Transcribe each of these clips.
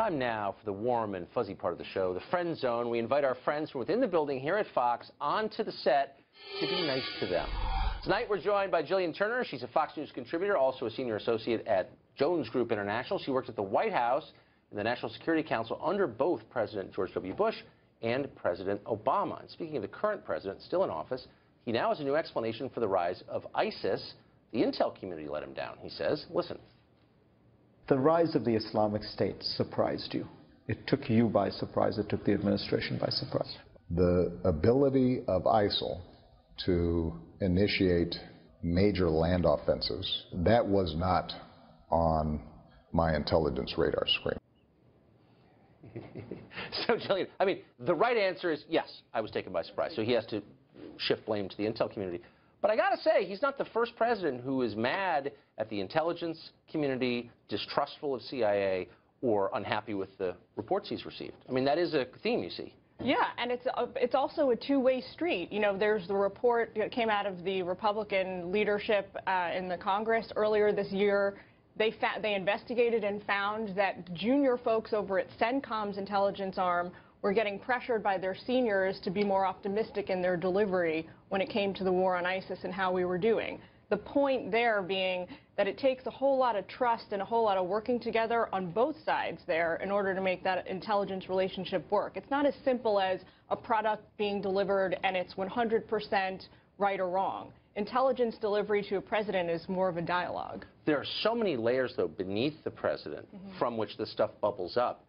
Time now for the warm and fuzzy part of the show, the Friend Zone. We invite our friends from within the building here at Fox onto the set to be nice to them. Tonight we're joined by Gillian Turner. She's a Fox News contributor, also a senior associate at Jones Group International. She worked at the White House and the National Security Council under both President George W. Bush and President Obama. And speaking of the current president, still in office, he now has a new explanation for the rise of ISIS. The intel community let him down, he says. Listen. The rise of the Islamic State surprised you. It took you by surprise. It took the administration by surprise. The ability of ISIL to initiate major land offensives, that was not on my intelligence radar screen. So, Gillian, I mean, the right answer is yes, I was taken by surprise. So he has to shift blame to the intel community. But I got to say, he's not the first president who is mad at the intelligence community, distrustful of CIA, or unhappy with the reports he's received. I mean, that is a theme you see. Yeah, and it's also a two-way street. You know, there's the report that came out of the Republican leadership in the Congress earlier this year. They investigated and found that junior folks over at CENTCOM's intelligence arm were getting pressured by their seniors to be more optimistic in their delivery when it came to the war on ISIS and how we were doing. The point there being that it takes a whole lot of trust and a whole lot of working together on both sides there in order to make that intelligence relationship work. It's not as simple as a product being delivered and it's 100% right or wrong. Intelligence delivery to a president is more of a dialogue. There are so many layers, though, beneath the president from which this stuff bubbles up.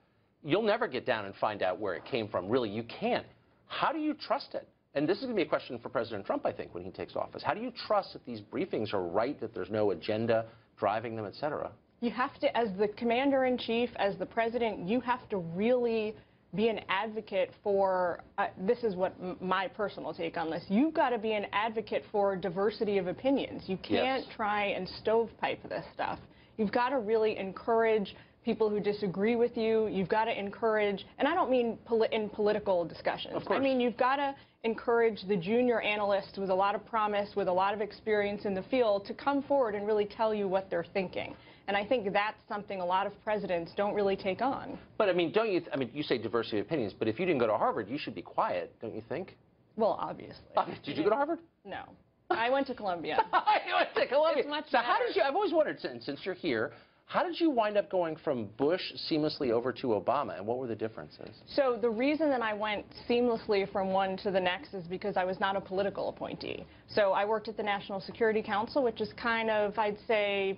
You'll never get down and find out where it came from. Really, you can't. How do you trust it? And this is going to be a question for President Trump, I think, when he takes office. How do you trust that these briefings are right, that there's no agenda driving them, et cetera? You have to, as the commander-in-chief, as the president, you have to really be an advocate for, this is what my personal take on this, you've got to be an advocate for diversity of opinions. You can't try and stovepipe this stuff. You've got to really encourage people who disagree with you. You've got to encourage, and I don't mean in political discussions. I mean, you've got to encourage the junior analysts with a lot of promise, with a lot of experience in the field, to come forward and really tell you what they're thinking. And I think that's something a lot of presidents don't really take on. But I mean, don't you? I mean, you say diversity of opinions, but if you didn't go to Harvard, you should be quiet, don't you think? Well, obviously. Did you go to Harvard? No. I went to Columbia. I went to Columbia. It's much so better. how did you? I've always wondered, since you're here, how did you wind up going from Bush seamlessly over to Obama, and what were the differences? So the reason that I went seamlessly from one to the next is because I was not a political appointee. So I worked at the National Security Council, which is kind of, I'd say,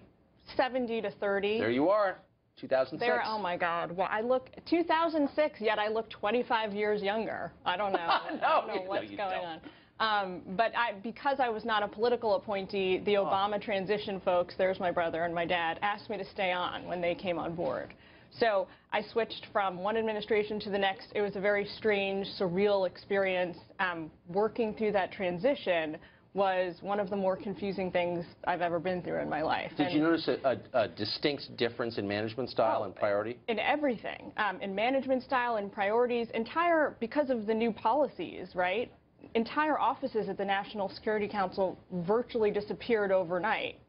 70 to 30. There you are, 2006. There, oh my God. Well, I look 2006, yet I look 25 years younger. I don't know. I don't know what's going on. But because I was not a political appointee, the Obama transition folks, there's my brother and my dad, asked me to stay on when they came on board. So I switched from one administration to the next. It was a very strange, surreal experience. Working through that transition was one of the more confusing things I've ever been through in my life. Did you notice a distinct difference in management style and priority? In everything. In management style and priorities, because of the new policies, right? Entire offices at the National Security Council virtually disappeared overnight.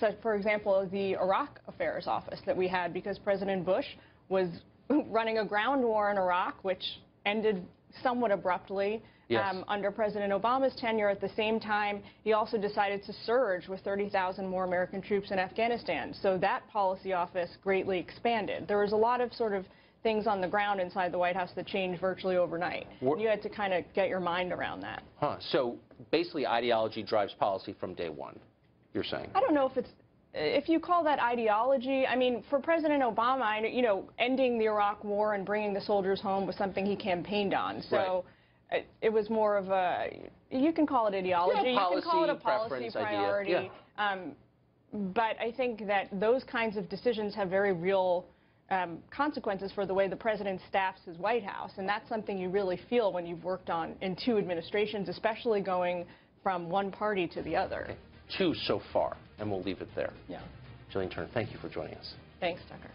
So, for example, the Iraq Affairs Office that we had, because President Bush was running a ground war in Iraq, which ended somewhat abruptly under President Obama's tenure. At the same time, he also decided to surge with 30,000 more American troops in Afghanistan. So that policy office greatly expanded. There was a lot of sort of things on the ground inside the White House that changed virtually overnight. You had to kind of get your mind around that. So basically ideology drives policy from day one, you're saying? I don't know if you call that ideology. I mean, for President Obama, you know, ending the Iraq War and bringing the soldiers home was something he campaigned on. So it was more of a, you can call it ideology, policy, you can call it a policy priority. But I think that those kinds of decisions have very real consequences for the way the president staffs his White House, and that's something you really feel when you've worked on in two administrations, especially going from one party to the other. Okay. Two so far, and we'll leave it there. Yeah. Gillian Turner, thank you for joining us. Thanks, Tucker.